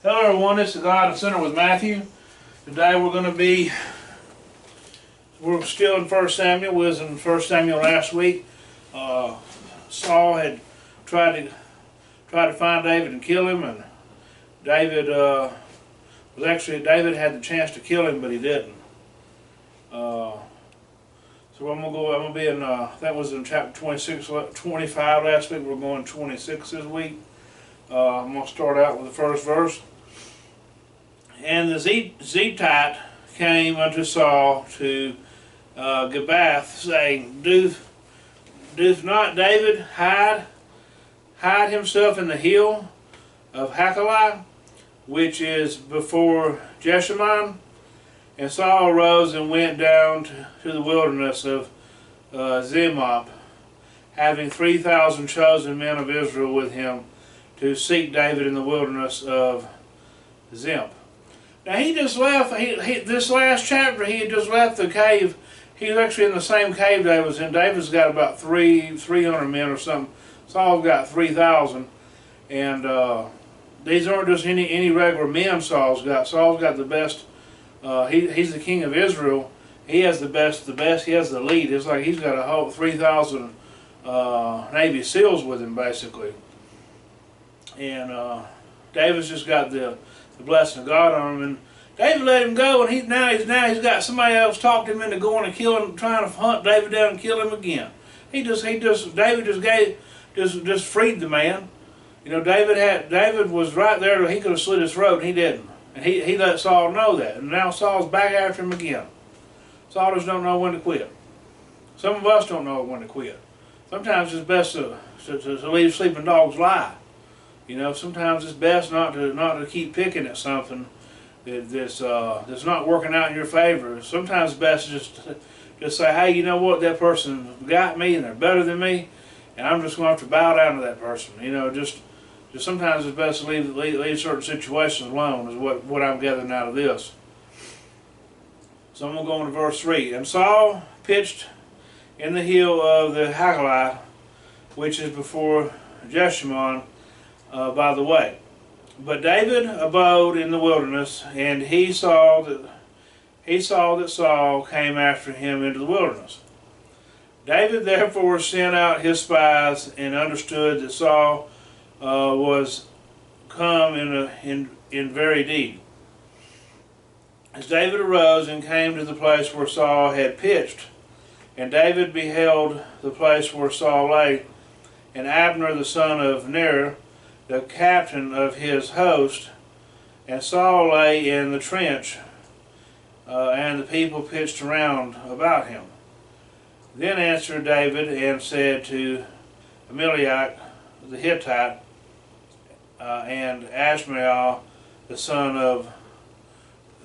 Hello everyone, this is God and Sinner with Matthew. Today we're still in 1 Samuel. We was in 1 Samuel last week. Saul had tried to find David and kill him, and David David had the chance to kill him, but he didn't. So I'm gonna be in that was in chapter 25 last week. We're going 26 this week. I'm gonna start out with the first verse. And the Zebite came unto Saul to Gibeath, saying, Doth not David hide himself in the hill of Hachilah, which is before Jeshimon? And Saul arose and went down to the wilderness of Zemop, having 3,000 chosen men of Israel with him, to seek David in the wilderness of Zemp. Now he just left, this last chapter he had just left the cave. He was actually in the same cave David was in. David's got about 300 men or something. Saul's got 3,000. And these aren't just any regular men Saul's got. Saul's got the best, he's the king of Israel. He has the best, he has the lead. It's like he's got a whole 3,000 Navy SEALs with him basically. And David's just got the blessing of God on him, and David let him go, and he's got somebody else talked him into going and killing, trying to hunt David down and kill him again. David just freed the man. You know, David was right there. He could have slit his throat, and he didn't. And he let Saul know that, and now Saul's back after him again. Saul just don't know when to quit. Some of us don't know when to quit. Sometimes it's best to leave sleeping dogs lie. You know, sometimes it's best not to keep picking at something that's not working out in your favor. Sometimes it's best to just say, hey, you know what, that person got me and they're better than me, and I'm just going to have to bow down to that person. You know, just sometimes it's best to leave certain situations alone, is what I'm gathering out of this. So I'm going to go on to verse 3. And Saul pitched in the hill of the Hachilah, which is before Jeshimon, by the way. But David abode in the wilderness, and he saw that Saul came after him into the wilderness. David therefore sent out his spies, and understood that Saul was come in very deed. As David arose and came to the place where Saul had pitched, and David beheld the place where Saul lay, and Abner the son of Ner, the captain of his host, and Saul lay in the trench, and the people pitched around about him. Then answered David and said to Amalek the Hittite, and Ashmael the son of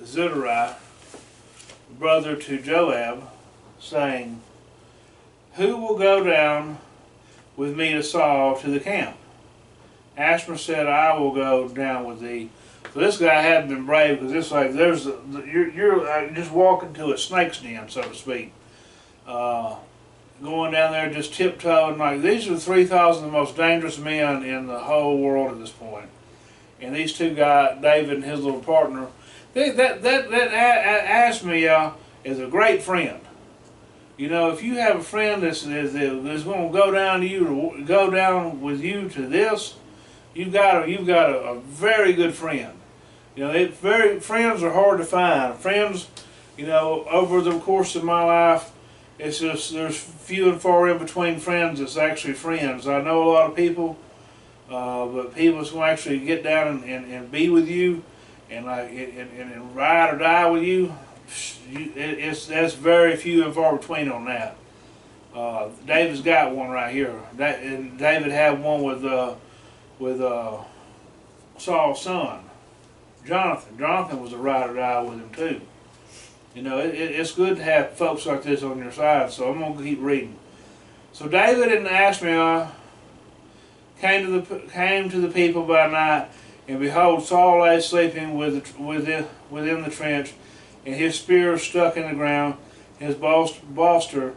Zeruiah, brother to Joab, saying, Who will go down with me to Saul to the camp? Ashmer said, I will go down with thee. So this guy hadn't been brave, because it's like you're just walking to a snake's den, so to speak. Going down there just tiptoeing. Like, these are 3,000 of the most dangerous men in the whole world at this point. And these two guys, David and his little partner, that Ashmael is a great friend. You know, if you have a friend that's going to go down to you, or go down with you to this, you've got a very good friend. You know, friends are hard to find. Friends, you know, over the course of my life, it's just there's few and far in between friends that's actually friends. I know a lot of people, but people that's going to actually get down and be with you, and ride or die with you, that's very few and far between on that. David's got one right here. David had one with Saul's son, Jonathan. Jonathan was a ride or die with him too. You know, it's good to have folks like this on your side, so I'm going to keep reading. So David and Ashmael came to the people by night, and behold, Saul lay sleeping within the trench, and his spear stuck in the ground, his bolster,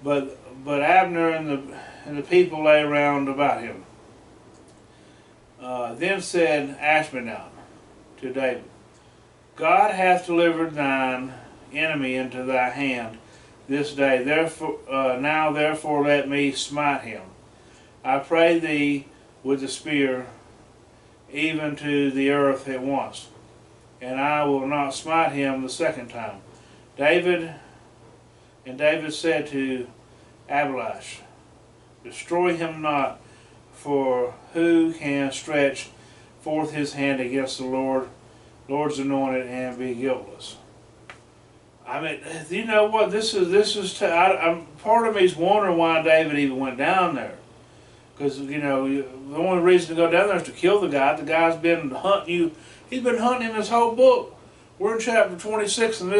but Abner and the people lay around about him. Then said Ashmael, to David, God hath delivered thine enemy into thy hand this day. Therefore, now therefore let me smite him. I pray thee with the spear, even to the earth at once, and I will not smite him the second time. David said to Abiash, destroy him not, for who can stretch forth his hand against the Lord's anointed and be guiltless? I mean, you know what? This is. Part of me's wondering why David even went down there, because you know the only reason to go down there is to kill the guy. The guy's been hunting you. He's been hunting him this whole book. We're in chapter 26, and he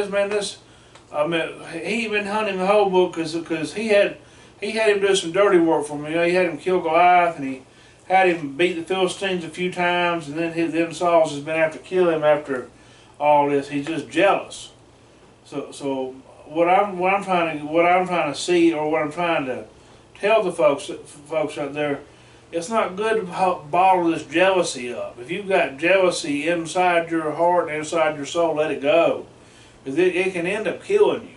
been hunting him the whole book because he had him do some dirty work for him. You know, he had him kill Goliath, and he had him beat the Philistines a few times, and then Saul's has been after kill him after all this. He's just jealous. So what I'm trying to see, or what I'm trying to tell the folks out there, it's not good to bottle this jealousy up. If you've got jealousy inside your heart and inside your soul, let it go, because it can end up killing you.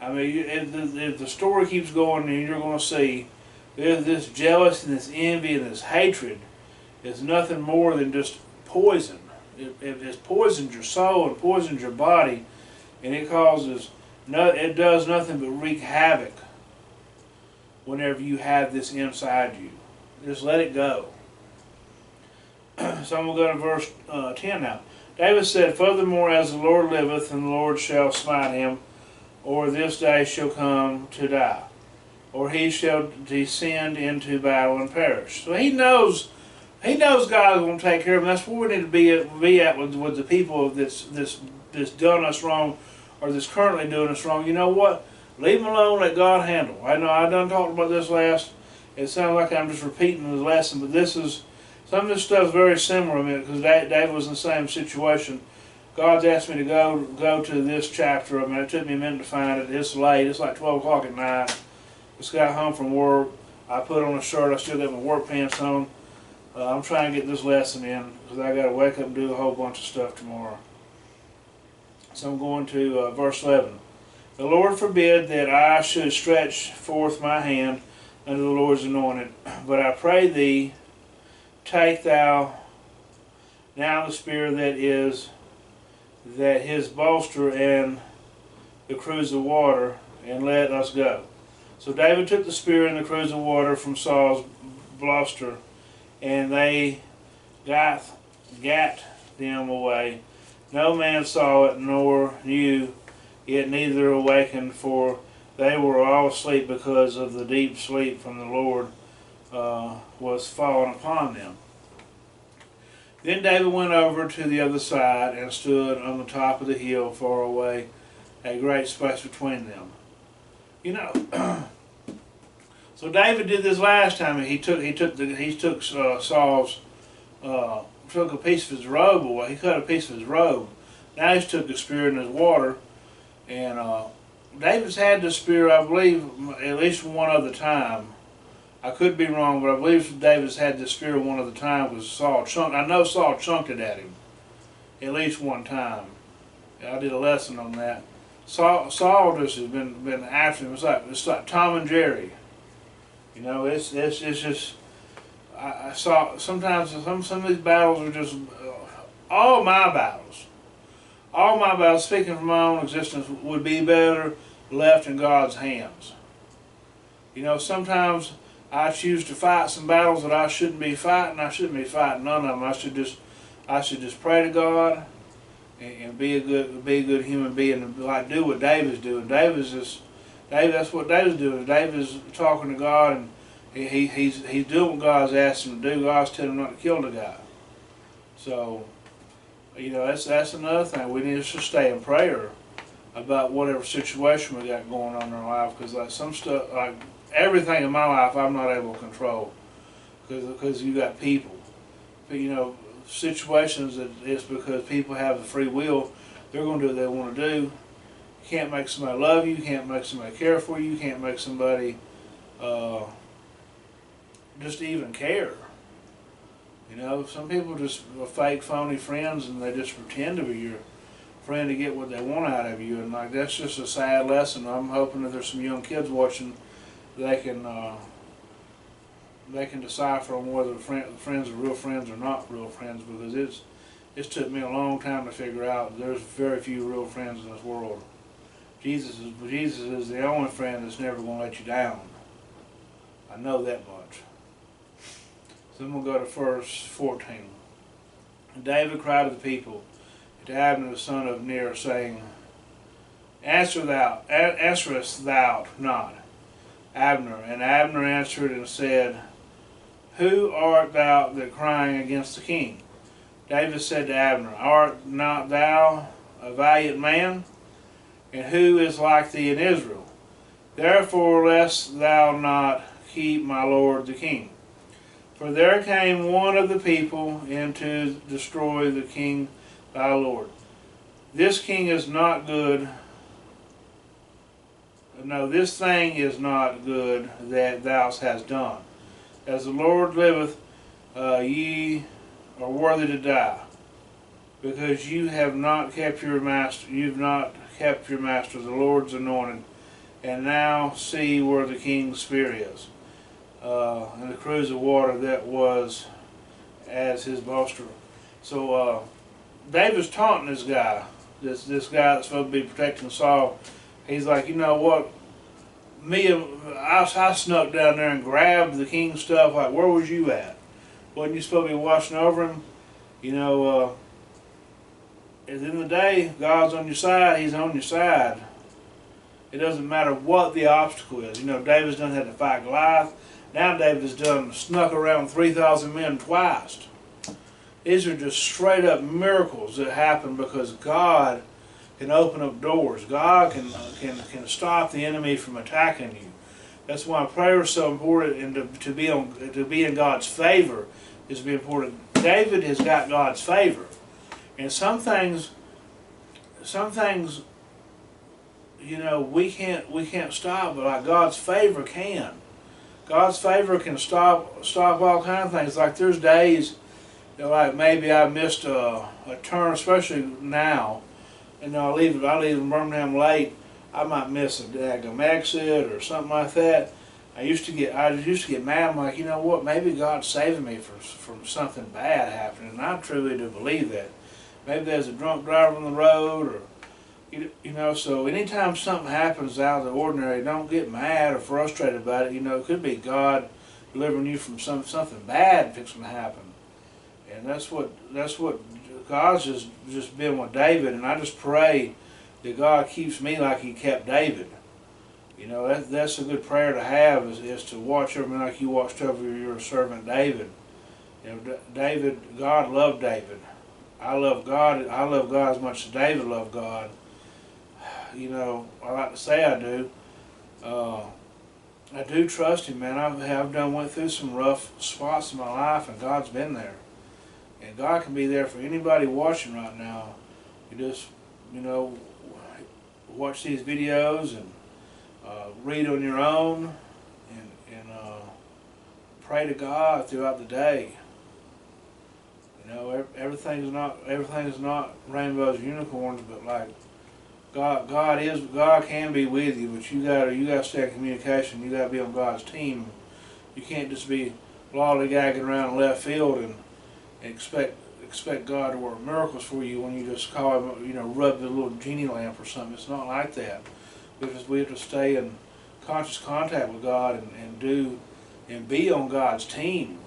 I mean, if the story keeps going, and you're going to see this jealousy and this envy and this hatred is nothing more than just poison. It poisons your soul and poisons your body, and it does nothing but wreak havoc whenever you have this inside you. Just let it go. So I'm going to go to verse 10 now. David said, furthermore, as the Lord liveth, and the Lord shall smite him, or this day shall come to die, or he shall descend into battle and perish. So he knows God is going to take care of him. That's where we need to be at with the people that's done us wrong, or that's currently doing us wrong. You know what? Leave them alone. Let God handle. I know I done talked about this last. It sounds like I'm just repeating the lesson, but some of this stuff is very similar. I mean, because David was in the same situation. God's asked me to go to this chapter. I mean, it took me a minute to find it. It's late. It's like 12 o'clock at night. Just got home from work. I put on a shirt. I still got my work pants on. I'm trying to get this lesson in because I got to wake up and do a whole bunch of stuff tomorrow. So I'm going to verse 11. The Lord forbid that I should stretch forth my hand unto the Lord's anointed, but I pray thee, take thou now the spear that his bolster and the cruse of water, and let us go. So David took the spear and the cruse of water from Saul's bolster, and they gat them away. No man saw it, nor knew it, neither awakened, for they were all asleep, because of the deep sleep from the Lord was fallen upon them. Then David went over to the other side, and stood on the top of the hill far away, a great space between them. You know, so David did this last time. He took Saul's took a piece of his robe away. He cut a piece of his robe. Now he's took the spear and his water, and David's had the spear, I believe, at least one other time. I could be wrong, but I believe David's had the spear one other time because Saul chunked. I know Saul chunked it at him at least one time. I did a lesson on that. Saul just has been after him. It's like Tom and Jerry. You know, it's just. I saw sometimes some of these battles are just all my battles. All my battles, speaking from my own existence, would be better left in God's hands. You know, sometimes I choose to fight some battles that I shouldn't be fighting. I shouldn't be fighting none of them. I should just pray to God and be a good human being, and like do what David's doing. That's what David's doing. David's talking to God, and he's doing what God's asked him to do. God's telling him not to kill the guy. So, you know, that's another thing. We need to stay in prayer about whatever situation we got going on in our life, because like some stuff, like everything in my life, I'm not able to control, because you got people. But, you know, situations that it's because people have the free will. They're going to do what they want to do. You can't make somebody love you. You can't make somebody care for you. You can't make somebody just even care. You know, some people just are fake, phony friends, and they just pretend to be your friend to get what they want out of you, and like that's just a sad lesson. I'm hoping that there's some young kids watching, they can decipher on whether friends are real friends or not real friends, because it's took me a long time to figure out there's very few real friends in this world. Jesus is the only friend that's never going to let you down. I know that much. So then we'll go to verse 14. And David cried to the people, to Abner the son of Ner, saying, Answerest thou not, Abner? And Abner answered and said, Who art thou that crying against the king? David said to Abner, Art not thou a valiant man? And who is like thee in Israel? Therefore lest thou not keep my lord the king. For there came one of the people in to destroy the king thy lord. This king is not good. No, this thing is not good that thou hast done. As the Lord liveth, ye are worthy to die, because you have not kept your master. You've not kept your master, the Lord's anointed, and now see where the king's spear is, and the cruse of water that was as his bolster. So David's taunting this guy, this guy that's supposed to be protecting Saul. He's like, you know what? I snuck down there and grabbed the king's stuff. Like, where was you at? Wasn't you supposed to be watching over him? You know, at the end of the day, God's on your side. He's on your side. It doesn't matter what the obstacle is. You know, David's done had to fight Goliath. Now David's done snuck around 3,000 men twice. These are just straight up miracles that happen because God can open up doors. God can stop the enemy from attacking you. That's why prayer is so important, and to be in God's favor is to be important. David has got God's favor, and some things, you know, we can't stop, but like God's favor can. God's favor can stop all kinds of things. Like there's days that like maybe I missed a turn, especially now. And I leave in Birmingham late, I might miss a daggum exit or something like that. I used to get mad. I'm like, you know what? Maybe God's saving me from something bad happening. And I truly do believe that. Maybe there's a drunk driver on the road, or you know. So anytime something happens out of the ordinary, don't get mad or frustrated about it. You know, it could be God delivering you from something bad fixing to happen. And that's what God's just been with David, and I just pray that God keeps me like He kept David. You know, that's a good prayer to have, is to watch over me like you watched over your servant David. You know, God loved David. I love God as much as David loved God. You know, I like to say I do. I do trust Him, man. I went through some rough spots in my life, and God's been there. And God can be there for anybody watching right now. You just, you know, watch these videos and read on your own, and pray to God throughout the day. You know, everything is not rainbows and unicorns, but like God can be with you, but you gotta stay in communication. You gotta be on God's team. You can't just be lollygagging around left field and expect God to work miracles for you when you just call Him, you know, rub the little genie lamp or something. It's not like that. We have to stay in conscious contact with God and be on God's team.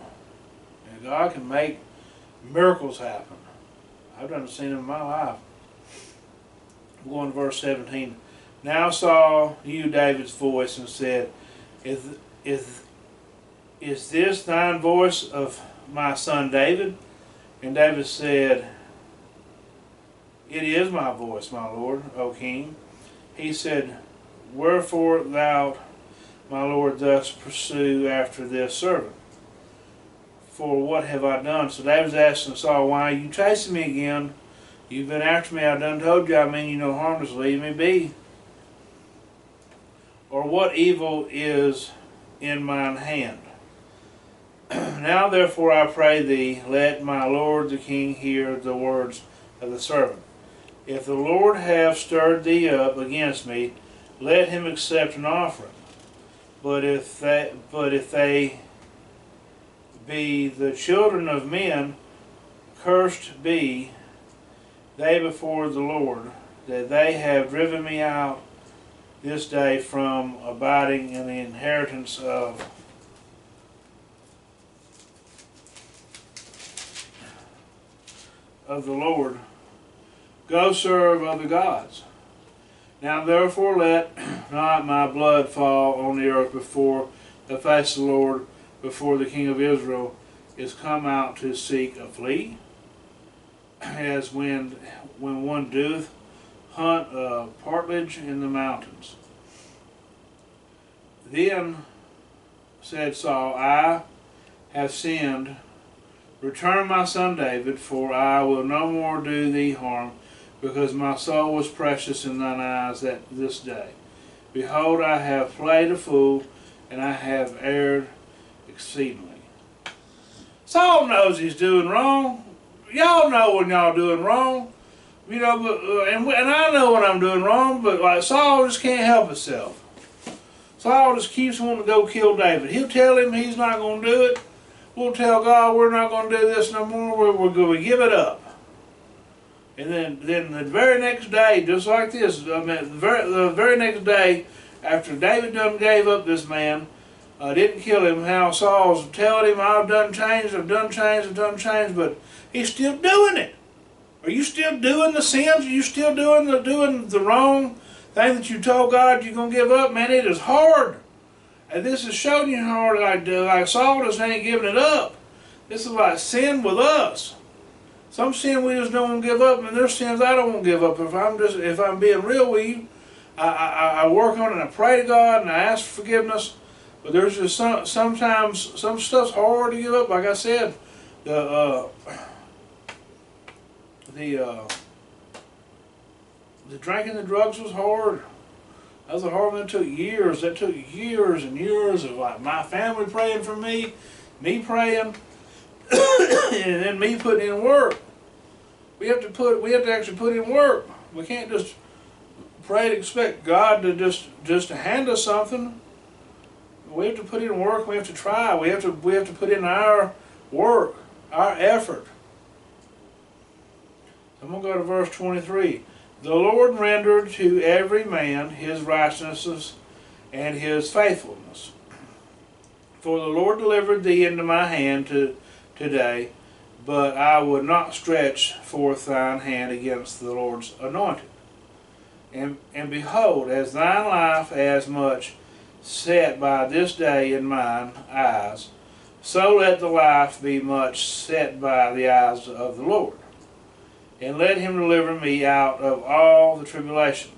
And God can make miracles happen. I've done seen them in my life. We're going to verse 17. Now Saul knew David's voice and said, Is this thine voice of my son David? And David said, It is my voice, my lord, O king. He said, Wherefore thou, my lord, thus pursue after this servant? For what have I done? So David's asking Saul, Why are you chasing me again? You've been after me. I've done told you I mean you no harm, just leave me be. Or what evil is in mine hand? Now therefore I pray thee, let my lord the king hear the words of the servant. If the Lord have stirred thee up against me, let him accept an offering. But if they be the children of men, cursed be they before the Lord, that they have driven me out this day from abiding in the inheritance of the Lord. Go serve other gods. Now therefore let not my blood fall on the earth before the face of the Lord, before the king of Israel is come out to seek a flea, as when one doeth hunt a partridge in the mountains. Then said Saul, I have sinned. Return my son David, for I will no more do thee harm, because my soul was precious in thine eyes at this day. Behold, I have played a fool, and I have erred exceedingly. Saul knows he's doing wrong. Y'all know when y'all doing wrong. You know, but, and I know when I'm doing wrong, but like Saul just can't help himself. Saul just keeps wanting to go kill David. He'll tell him he's not going to do it. We'll tell God we're not going to do this no more. We're going to give it up. And then the very next day, just like this, I mean, the very next day, after David done gave up this man, didn't kill him, how Saul's telling him, I've done changed, but he's still doing it. Are you still doing the sins? Are you still doing the wrong thing that you told God you're going to give up? Man, it is hard. And this is showing you how hard, like Saul just ain't giving it up. This is like sin with us. Some sin we just don't want to give up, and there's sins I don't want to give up. If I'm being real with you, I work on it and I pray to God and I ask for forgiveness. But there's just sometimes some stuff's hard to give up. Like I said, the drinking the drugs was hard. That was a hard one. That took years. That took years and years of like my family praying for me praying, and then me putting in work. We have to actually put in work. We can't just pray to expect God to just to hand us something. We have to put in work. We have to try. We have to put in our work, our effort. I'm going to go to verse 23. The Lord rendered to every man his righteousness and his faithfulness. For the Lord delivered thee into my hand today, but I would not stretch forth thine hand against the Lord's anointed. And behold, as thine life as much set by this day in mine eyes, so let the life be much set by the eyes of the Lord. And let him deliver me out of all the tribulation.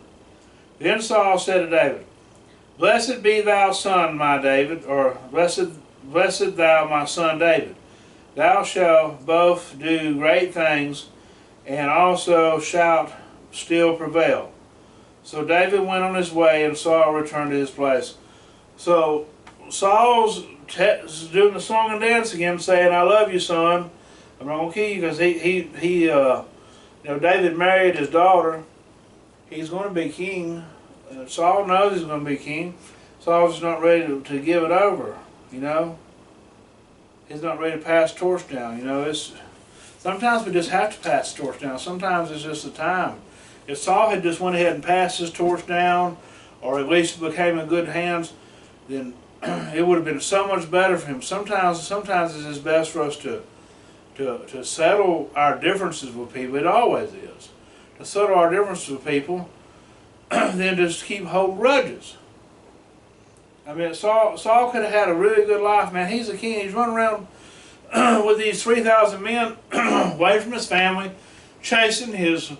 Then Saul said to David, Blessed be thou, son, my David, or blessed thou, my son David. Thou shalt both do great things, and also shalt still prevail. So David went on his way, and Saul returned to his place. So Saul's doing the song and dance again, saying, I love you, son. I'm not going to kill you, because David married his daughter. He's going to be king. Saul knows he's going to be king. Saul's just not ready to give it over, you know. He's not ready to pass the torch down, you know. Sometimes we just have to pass the torch down. Sometimes it's just the time. If Saul had just went ahead and passed his torch down, or at least became in good hands, then it would have been so much better for him. Sometimes it's just best for us to settle our differences with people. It always is. To settle our differences with people, then just keep holding grudges. I mean, Saul could have had a really good life, man. He's a king. He's running around with these 3,000 men away from his family, chasing his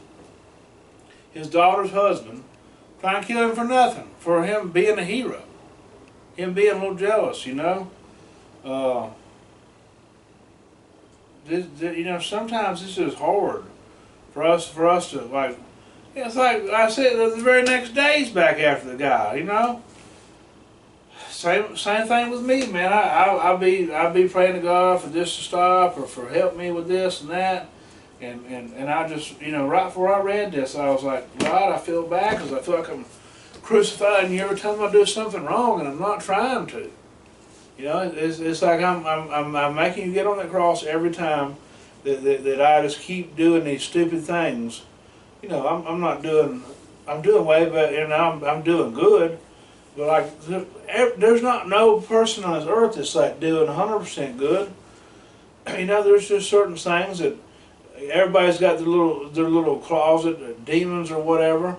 daughter's husband, trying to kill him for nothing, for him being a hero, him being a little jealous, you know. Sometimes this is hard for us to, like, it's like I said, the very next day he's back after the guy, you know. same thing with me, man. I'll be praying to God for this to stop or for help me with this and that. And I just, right before I read this, I was like, God, I feel bad because I feel like I'm crucified and you every time I do something wrong and I'm not trying to. It's like I'm making you get on that cross every time that I just keep doing these stupid things. I'm doing way better, and I'm doing good. But like, there's not no person on this earth that's like doing 100% good. There's just certain things that everybody's got their little closet, demons or whatever.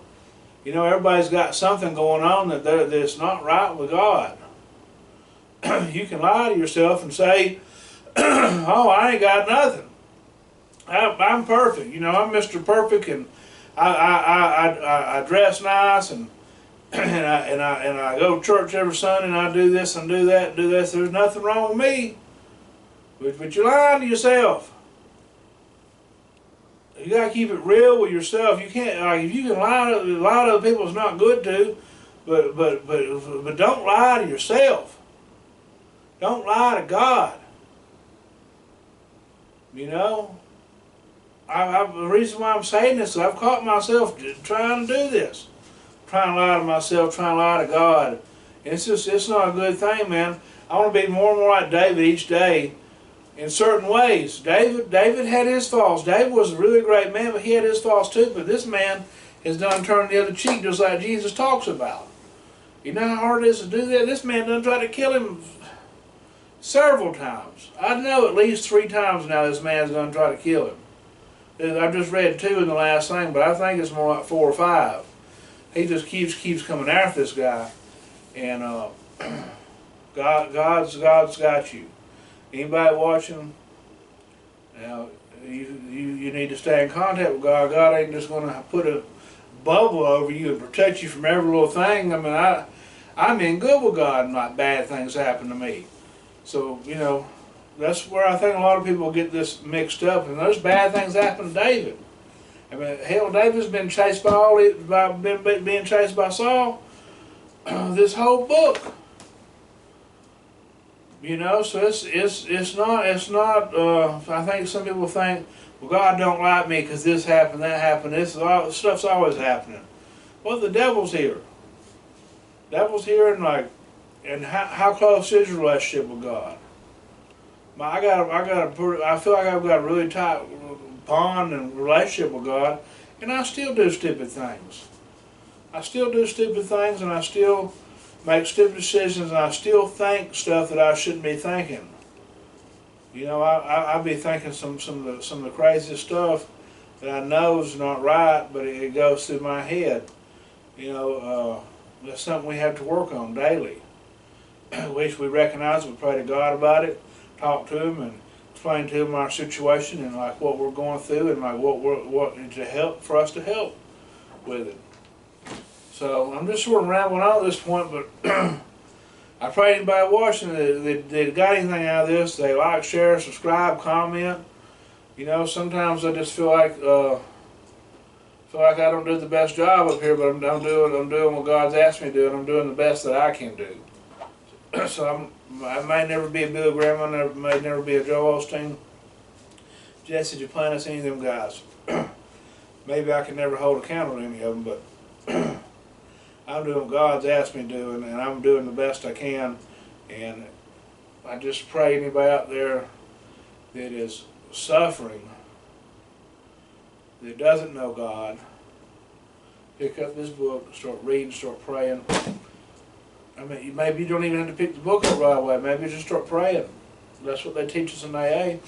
Everybody's got something going on that's not right with God. You can lie to yourself and say, "Oh, I ain't got nothing. I'm perfect. I'm Mr. Perfect, and I dress nice, and I go to church every Sunday, and I do this and do that and do this. There's nothing wrong with me." But you're lying to yourself. You gotta keep it real with yourself. You can't, like, if you can lie to other people, it's not good to, but don't lie to yourself. Don't lie to God. The reason why I'm saying this is I've caught myself trying to do this, trying to lie to myself, trying to lie to God. It's not a good thing, man. I want to be more and more like David each day. In certain ways. David had his faults. David was a really great man, but he had his faults too. But this man has done turned the other cheek, just like Jesus talks about. You know how hard it is to do that? This man done tried to kill him several times. I know at least 3 times now this man's done try to kill him. I've just read 2 in the last thing, but I think it's more like 4 or 5. He just keeps coming after this guy, and God's got you. Anybody watching? Now, you need to stay in contact with God. God ain't just going to put a bubble over you and protect you from every little thing. I mean, I'm in good with God and not bad things happen to me. So, that's where I think a lot of people get this mixed up. And those bad things happen to David. I mean, hell, David's been chased being chased by Saul this whole book. So it's not. I think some people think, well, God don't like me because this happened, that happened. This stuff's always happening. Well, the devil's here. Devil's here, and how close is your relationship with God? I feel like I've got a really tight bond and relationship with God, and I still do stupid things. I still do stupid things, and I still make stupid decisions, and I still think stuff that I shouldn't be thinking. I be thinking some of the craziest stuff that I know is not right, but it goes through my head. That's something we have to work on daily. Which we recognize, we pray to God about it, talk to Him, and explain to Him our situation and like what we're going through and like what to help for us to help with it. So I'm just sort of rambling on at this point, but I pray anybody watching that got anything out of this, they like, share, subscribe, comment. Sometimes I just feel like I don't do the best job up here, but I'm doing what God's asked me to do, and I'm doing the best that I can do. So I may never be a Bill Graham, I may never be a Joe Osteen, Jesse Duplantis, any of them guys. Maybe I can never hold a candle to any of them, but I'm doing what God's asked me to do, and I'm doing the best I can. And I just pray anybody out there that is suffering, that doesn't know God, pick up this book, start reading, start praying. I mean, maybe you don't even have to pick the book up right away. Maybe just start praying. That's what they teach us in AA.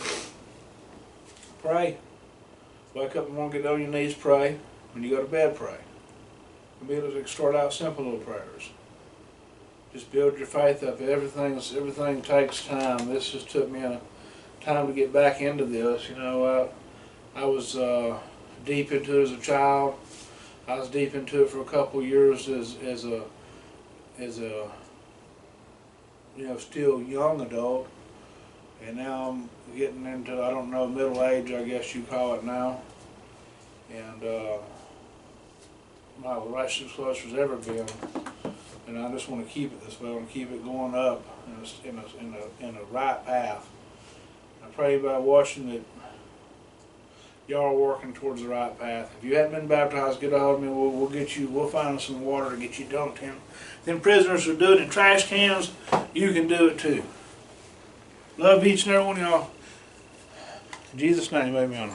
Pray. Wake up in the morning, get on your knees, pray. When you go to bed, pray. Maybe start out simple little prayers. Just build your faith up. Everything takes time. This just took me a time to get back into this. I was deep into it as a child. I was deep into it for a couple of years as a still young adult, and now I'm getting into, I don't know, middle age, I guess you call it now, and my relationship's closer as ever been. And I just want to keep it this way. I want to keep it going up in a right path. I pray by watching that y'all are working towards the right path. If you haven't been baptized, get a hold of me. We'll get you. We'll find some water to get you dunked in. Them prisoners who do it in trash cans, you can do it too. Love each and every one of y'all. In Jesus' name, amen.